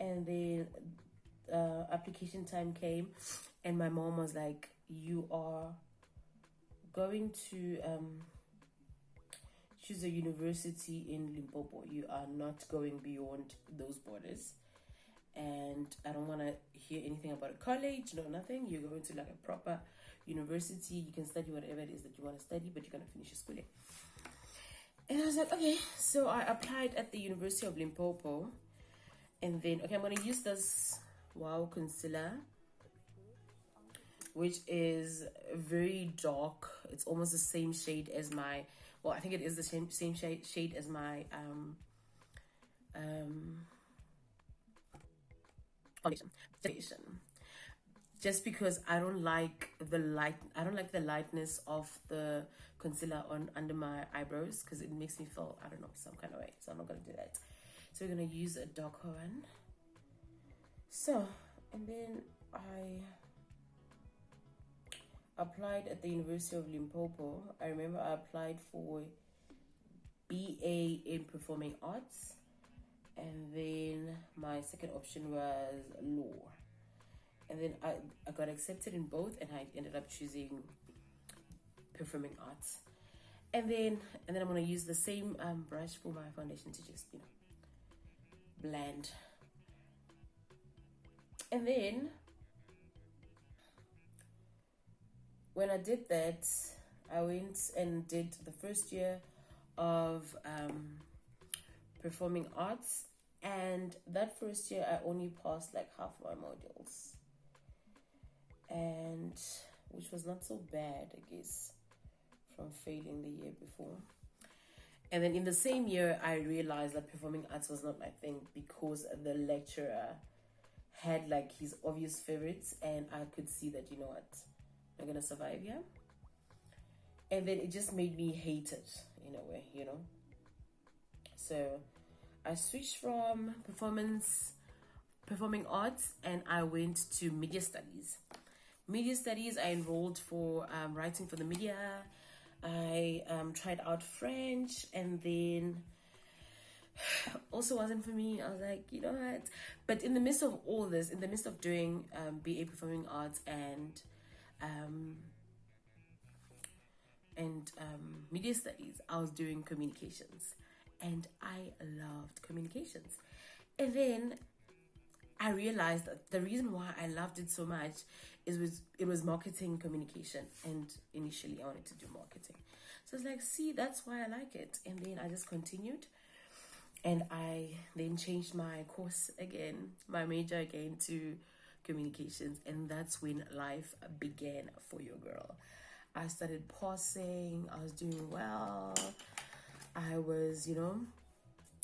And then application time came, and my mom was like, you are going to choose a university in Limpopo. You are not going beyond those borders, and I don't want to hear anything about a college, no nothing. You're going to like a proper university. You can study whatever it is that you want to study, but you're going to finish your schooling. And I was like, okay. So I applied at the University of Limpopo, and then okay, I'm going to use this Wow concealer, which is very dark. It's almost the same shade as my, well, I think it is the same shade as my foundation. Just because I don't like the lightness of the concealer on under my eyebrows, because it makes me feel, I don't know, some kind of way. So I'm not gonna do that. So we're gonna use a darker one. So, and then I applied at the University of Limpopo. I remember I applied for BA in Performing Arts, and then my second option was law. And then I got accepted in both, and I ended up choosing Performing Arts. And then I'm gonna use the same brush for my foundation to just, you know, blend. And then when I did that, I went and did the first year of Performing Arts, and that first year I only passed like half my modules, and which was not so bad, I guess, from failing the year before. And then in the same year I realized that Performing Arts was not my thing, because the lecturer had like his obvious favorites, and I could see that, you know what, I'm not gonna survive here. And then it just made me hate it in a way, you know. So I switched from performing arts, and I went to media studies. Media studies, I enrolled for writing for the media. I tried out French, and then also wasn't for me. I was like, you know what? But in the midst of all this, in the midst of doing BA Performing Arts and media studies, I was doing communications, and I loved communications. And then I realized that the reason why I loved it so much is it was marketing communication, and initially I wanted to do marketing. So it's like, see, that's why I like it. And then I just continued, and I then changed my course again, my major again, to communications, and that's when life began for your girl. I started passing, I was doing well, I was, you know,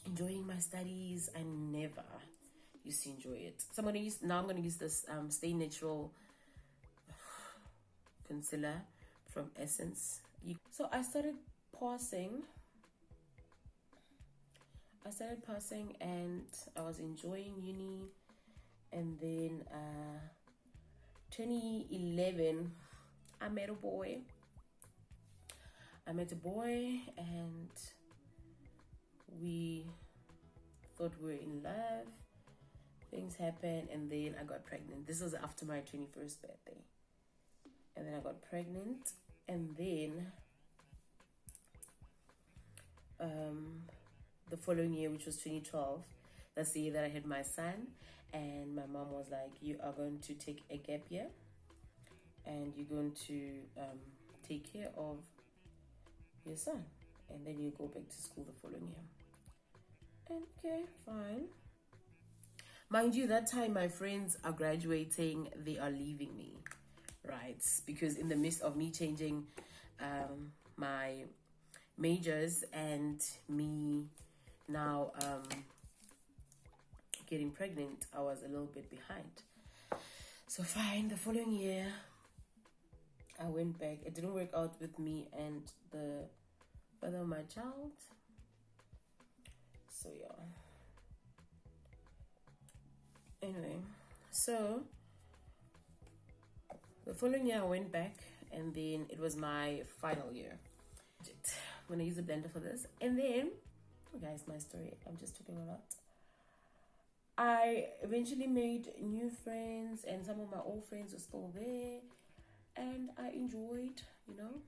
enjoying my studies. I never used to enjoy it. So I'm gonna use this Stay Natural concealer from Essence. So I started passing, and I was enjoying uni. And then 2011, I met a boy, and we thought we were in love. Things happened, and then I got pregnant. This was after my 21st birthday. And then I got pregnant, and then the following year, which was 2012, that's the year that I had my son. And my mom was like, you are going to take a gap year, and you're going to take care of your son, and then you go back to school the following year. And okay, fine. Mind you, that time my friends are graduating, they are leaving me, right? Because in the midst of me changing my majors and me now getting pregnant, I was a little bit behind. So fine, the following year I went back. It didn't work out with me and the father of my child. So yeah. Anyway, so the following year I went back, and then it was my final year. I'm gonna use a blender for this. And then, oh guys, my story, I'm just talking a lot. I eventually made new friends, and some of my old friends are still there, and I enjoyed, you know.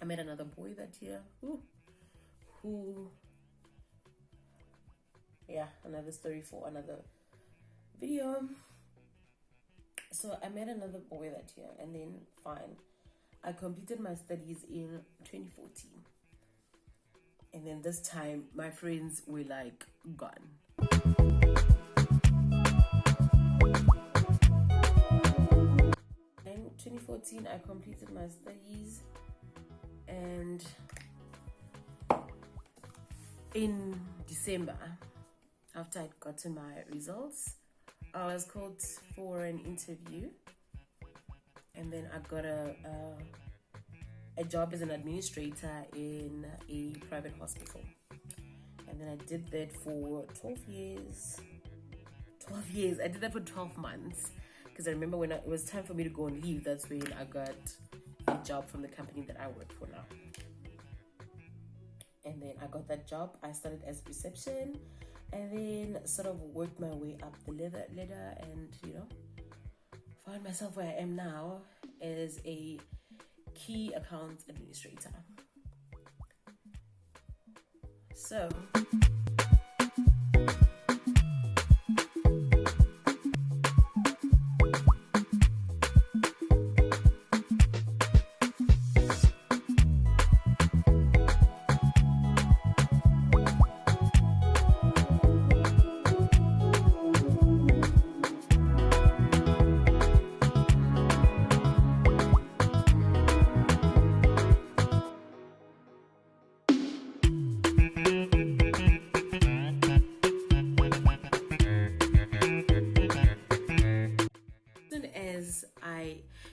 I met another boy that year who yeah, another story for another video. So I met another boy that year, and then fine, I completed my studies in 2014. And then this time, my friends were like gone. In 2014, I completed my studies, and in December, after I'd gotten my results, I was called for an interview, and then I got a job as an administrator in a private hospital. And then I did that for 12 years. 12 years. I did that for 12 months. Because I remember when it was time for me to go on leave, that's when I got a job from the company that I work for now. And then I got that job. I started as reception, and then sort of worked my way up the ladder, and, you know, found myself where I am now as a key account administrator. So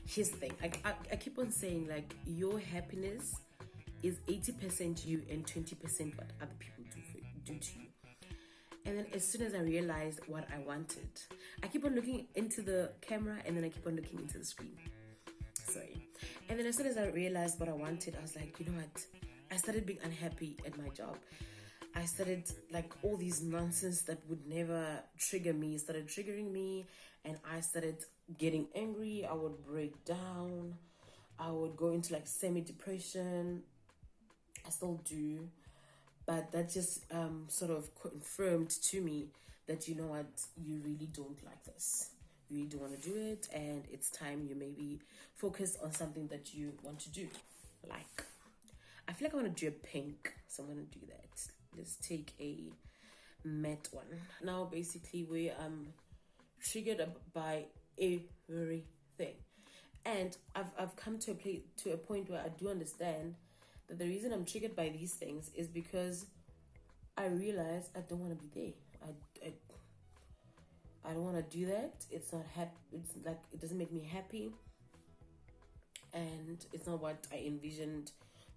here's the thing, I keep on saying, like, your happiness is 80% you and 20% what other people do to you. And then as soon as I realized what I wanted, I keep on looking into the camera, and then I keep on looking into the screen. Sorry. And then as soon as I realized what I wanted, I was like, you know what? I started being unhappy at my job. I started, like, all these nonsense that would never trigger me started triggering me, and I started getting angry. I would break down. I would go into, like, semi-depression. I still do. But that just sort of confirmed to me that, you know what, you really don't like this. You really don't want to do it, and it's time you maybe focus on something that you want to do. Like, I feel like I want to do a pink, so I'm going to do that. Let's take a matte one. Now, basically, where I'm triggered by everything. And I've come to a point where I do understand that the reason I'm triggered by these things is because I realize I don't want to be there. I don't want to do that. It's not happy. It's like, it doesn't make me happy, and it's not what I envisioned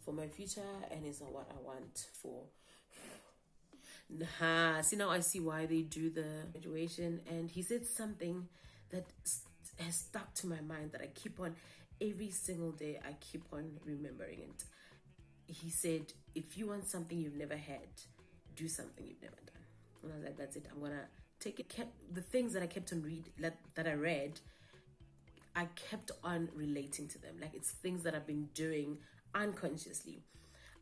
for my future, and it's not what I want for. See, now I see why they do the graduation. And he said something that has stuck to my mind, that I keep on, every single day I keep on remembering it. He said, if you want something you've never had, do something you've never done. And I was like, that's it. I'm gonna take it. The things that I kept on that I read, I kept on relating to them. Like, it's things that I've been doing unconsciously.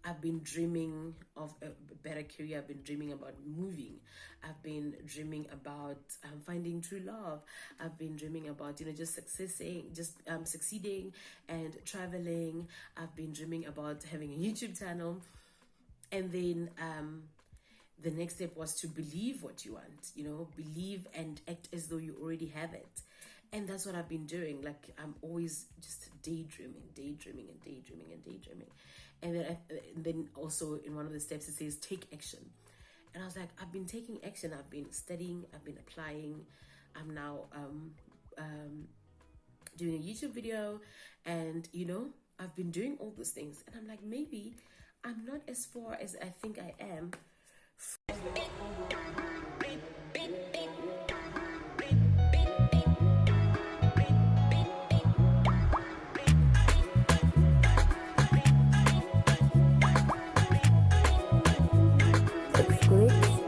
I've been dreaming of a better career. I've been dreaming about moving. I've been dreaming about finding true love. I've been dreaming about, you know, just succeeding and traveling. I've been dreaming about having a YouTube channel. And then the next step was to believe what you want, you know, believe and act as though you already have it. And that's what I've been doing. Like, I'm always just daydreaming. And then also in one of the steps it says take action. And I was like, I've been taking action. I've been studying. I've been applying. I'm now doing a YouTube video, and, you know, I've been doing all those things. And I'm like, maybe I'm not as far as I think I am.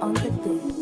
On the beat.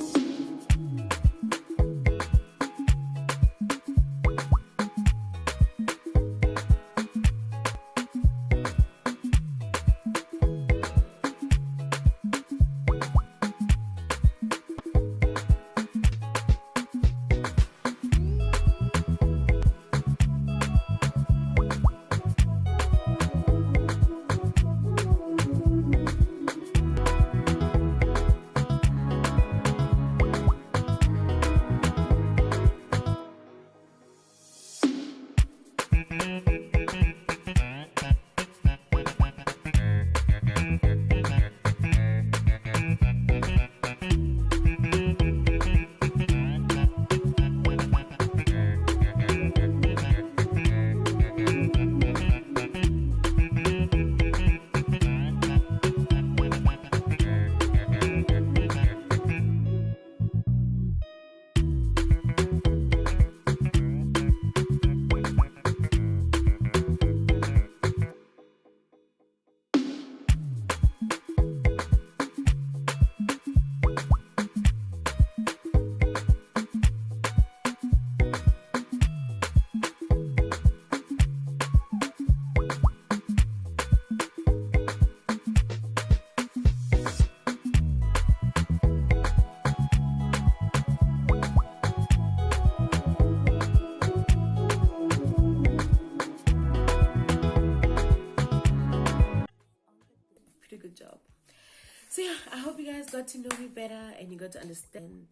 got to know me better and you got to understand.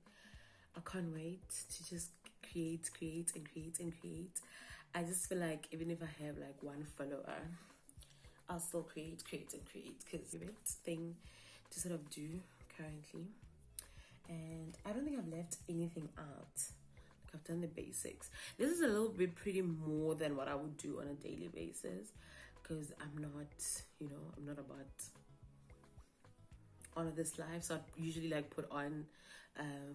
I can't wait to just create and create. I just feel like even if I have like one follower, I'll still create and create, because it's a thing to sort of do currently. And I don't think I've left anything out. Like, I've done the basics. This is a little bit pretty more than what I would do on a daily basis, because I'm not about all of this life. So I usually like put on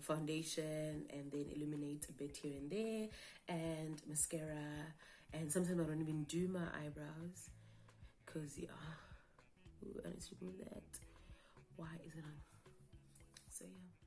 foundation and then illuminate a bit here and there, and mascara, and sometimes I don't even do my eyebrows, because I need to remove that. Why is it on? So yeah.